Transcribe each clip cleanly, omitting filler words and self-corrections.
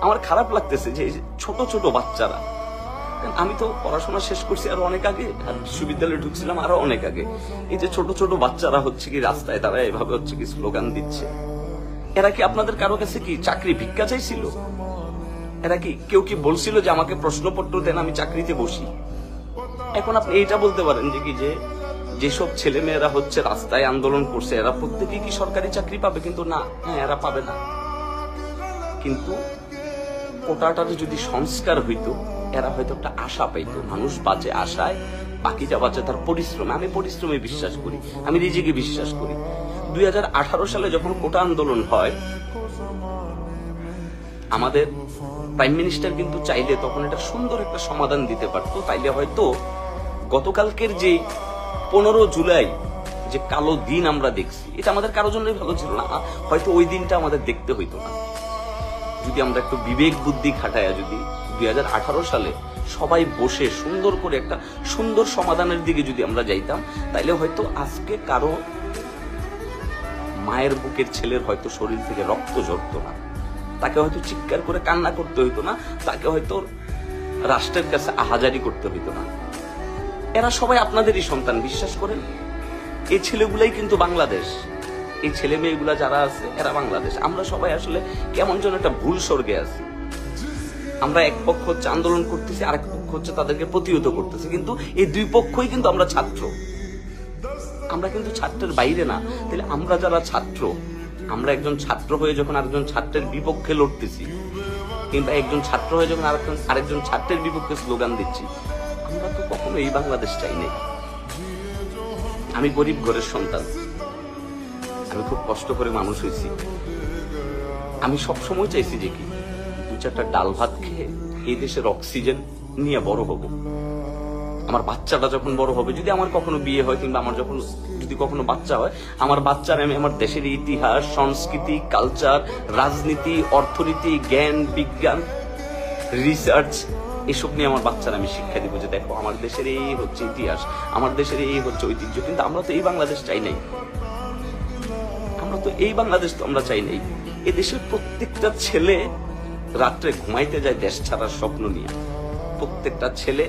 আমার খারাপ লাগতেছে যে ছোট ছোট বাচ্চারা, আমি তো পড়াশোনা শেষ করছি আরো অনেক আগে, আর বিশ্ববিদ্যালয়ে ঢুকছিলাম আরো অনেক আগে। এই যে ছোট ছোট বাচ্চারা হচ্ছে কি রাস্তায় তারা এভাবে হচ্ছে কি স্লোগান দিচ্ছে, এরা কি আপনাদের কারো কাছে কি চাকরি ভিক্ষা চাইছিল? এরা কি কেউ কি বলছিল যে আমাকে প্রশ্নপত্র দেন আমি চাকরিতে বসি? এখন আপনি এইটা বলতে পারেন যে কি যে যেসব ছেলে মেয়েরা হচ্ছে রাস্তায় আন্দোলন করছে এরা প্রত্যেকেই কি সরকারি চাকরি পাবে? কিন্তু না, হ্যাঁ এরা পাবে না। কিন্তু কোটাটার যদি সংস্কার হইতো এরা হয়তো একটা আশা পাইতো। মানুষ বাঁচে আশায়, বাকিটা বাঁচে তার পরিশ্রমে। আমি পরিশ্রমে বিশ্বাস করি, আমি নিজেকে বিশ্বাস করি। 2018 সালে যখন কোটা আন্দোলন হয়, আমাদের প্রাইম মিনিস্টার কিন্তু চাইলে তখন এটা সুন্দর একটা সমাধান দিতে পারতো। তাইলে হয়তো গতকালকের যে 15 জুলাই যে কালো দিন আমরা দেখছি, এটা আমাদের কারোর জন্যই ভালো ছিল না। হয়তো ওই দিনটা আমাদের দেখতে হইতো না যদি আমরা একটু বিবেক বুদ্ধি খাটায়া যদি 2018 সালে সবাই বসে সুন্দর করে একটা সুন্দর সমাধানের দিকে যদি আমরা যাইতাম, তাইলে হয়তো আজকে কারো মায়ের বুকের ছেলের হয়তো শরীর থেকে রক্ত ঝরতো না, তাকে হয়তো চিৎকার করে কান্না করতে হইতো না, তাকে হয়তো রাষ্ট্রের কাছে আহাজারি করতে হইতো না। এরা সবাই আপনাদেরই সন্তান, বিশ্বাস করেন। এই ছেলেগুলাই কিন্তু বাংলাদেশ, এই ছেলে মেয়েগুলা যারা আছে এরা বাংলাদেশ। আমরা সবাই আসলে কেমন যেন একটা ভুল স্বর্গে আছি। আমরা এক পক্ষ হচ্ছে আন্দোলন করতেছি, আরেক পক্ষ হচ্ছে তাদেরকে প্রতিহত করতেছি, কিন্তু এই দুই পক্ষই কিন্তু আমরা ছাত্র। আমরা কিন্তু ছাত্রের বাইরে না। তাহলে আমরা যারা ছাত্র, আমরা একজন ছাত্র হয়ে যখন আরেকজন ছাত্রের বিপক্ষে লড়তেছি, কিংবা একজন ছাত্র হয়ে যখন আরেকজন ছাত্রের বিপক্ষে স্লোগান দিচ্ছি, আমরা তো কখনো এই বাংলাদেশ চাই নাই। আমি গরিব ঘরের সন্তান, আমি খুব কষ্ট করে মানুষ হয়েছি। আমি সবসময় চাইছি যে কি 2-4টা ডাল ভাত খেয়ে এই দেশের অক্সিজেন নিয়ে বড় হব। আমার বাচ্চাটা যখন বড় হবে, যদি আমার কখনো বিয়ে হয় কিংবা আমার যখন যদি কখনো বাচ্চা হয়, আমার বাচ্চার আমি আমার দেশের ইতিহাস, সংস্কৃতি, কালচার, রাজনীতি, অর্থনীতি, জ্ঞান, বিজ্ঞান, রিসার্চ এসব নিয়ে আমার বাচ্চারা আমি শিক্ষা দিব যে দেখো আমার দেশের এই হচ্ছে ইতিহাস, আমার দেশের এই হচ্ছে ঐতিহ্য। কিন্তু আমরা তো এই বাংলাদেশ চাই নাই, আমরা তো এই বাংলাদেশ তো আমরা চাই নাই। এদেশের প্রত্যেকটা ছেলে রাত্রে ঘুমাইতে যায় দেশ ছাড়ার স্বপ্ন নিয়ে। প্রত্যেকটা ছেলে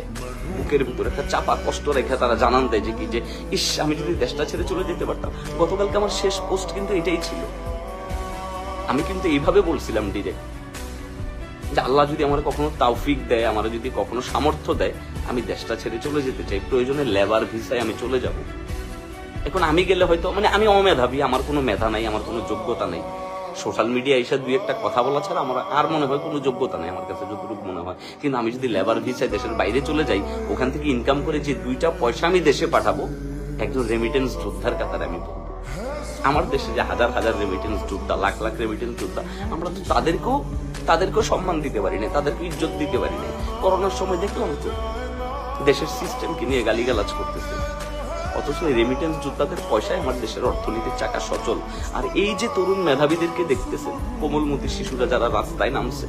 বুকের ভিতরে একটা চাপা কষ্ট রেখে তারা জানান দেয় যে কি যে ইস আমি যদি দেশটা ছেড়ে চলে যেতে পারতাম। গতকালকে আমার শেষ পোস্ট কিন্তু এটাই ছিল। আমি কিন্তু এইভাবে বলছিলাম ডিরেক্ট যে আল্লাহ যদি আমার কখনো তাওফিক দেয়, আমার যদি কখনো সামর্থ্য দেয়, আমি দেশটা ছেড়ে চলে যেতে চাই, প্রয়োজনে লেবার ভিসায় আমি চলে যাব। এখন আমি গেলে হয়তো আমি অমেধাবী, আমার কোনো মেধা নাই, আমার কোনো যোগ্যতা নেই। সোশ্যাল মিডিয়া এসে 2-1টা কথা বলা ছাড়া আমার আর মনে হয় কোনো যোগ্যতা নেই আমার কাছে, যতটুকু মনে হয়। কিন্তু আমি যদি লেবার ভিসায় দেশের বাইরে চলে যাই, ওখান থেকে ইনকাম করে যে 2টা পয়সা আমি দেশে পাঠাবো, একজন রেমিটেন্স যোদ্ধার কাতারে আমি পড়বো। আমার দেশে যে হাজার হাজার রেমিটেন্স যোদ্ধা, লাখ লাখ রেমিটেন্স যোদ্ধা, আমরা তো তাদেরকেও সম্মান দিতে পারি না, তাদেরকে ইজ্জত দিতে পারি না। করোনার সময় দেখলাম তো দেশের সিস্টেমকে নিয়ে গালিগালাজ করতেছে, অথচ রেমিটেন্স যোদ্ধাদের পয়সায় আমার দেশের অর্থনীতির চাকা সচল। আর এই যে তরুণ মেধাবীদেরকে দেখতেছেন, কোমলমতি শিশুরা যারা রাস্তায় নামছে,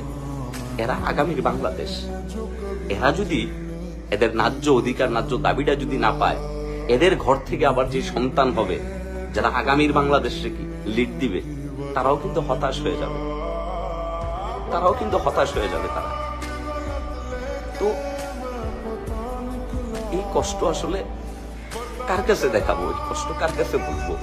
এরা আগামীর বাংলাদেশ। এরা যদি এদের ন্যায্য অধিকার, ন্যায্য দাবিটা যদি না পায়, এদের ঘর থেকে আবার যে সন্তান হবে যারা আগামীর বাংলাদেশে কি লিড দিবে, তারাও কিন্তু হতাশ হয়ে যাবে, তারা। তো এই কষ্ট আসলে কার কাছে দেখাবো, এই কষ্ট কার কাছে বলবো?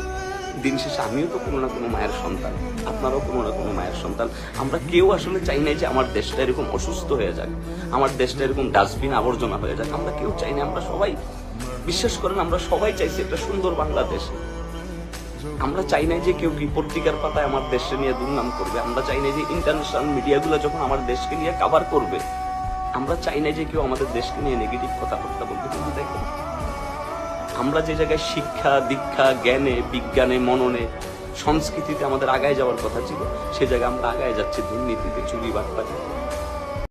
দিন শেষে আমিও তো কোনো না কোনো মায়ের সন্তান, আপনারাও কোনো না কোনো মায়ের সন্তান। আমরা কেউ আসলে চাই নাই যে আমার দেশটা এরকম অসুস্থ হয়ে যাক, আমার দেশটা এরকম ডাস্টবিন আবর্জনা হয়ে যাক। আমরা কেউ চাই না। আমরা সবাই, বিশ্বাস করেন, আমরা সবাই চাইছি একটা সুন্দর বাংলাদেশ। আমরা চাই নাই যে কেউ কি পত্রিকার পাতায় আমার দেশকে নিয়ে দুর্নাম করবে। আমরা চাই নাই যে ইন্টারন্যাশনাল মিডিয়াগুলো যখন আমার দেশকে নিয়ে কভার করবে, আমরা চাই নাই যে কেউ আমাদের দেশকে নিয়ে নেগেটিভ কথাবার্তা বলবে। কিন্তু দেখো, আমরা যে জায়গায় শিক্ষা, দীক্ষা, জ্ঞানে, বিজ্ঞানে, মননে, সংস্কৃতিতে আমাদের আগায় যাওয়ার কথা ছিল, সে জায়গায় আমরা আগায় যাচ্ছি দুর্নীতিতে, চুরি, বাটপাটি।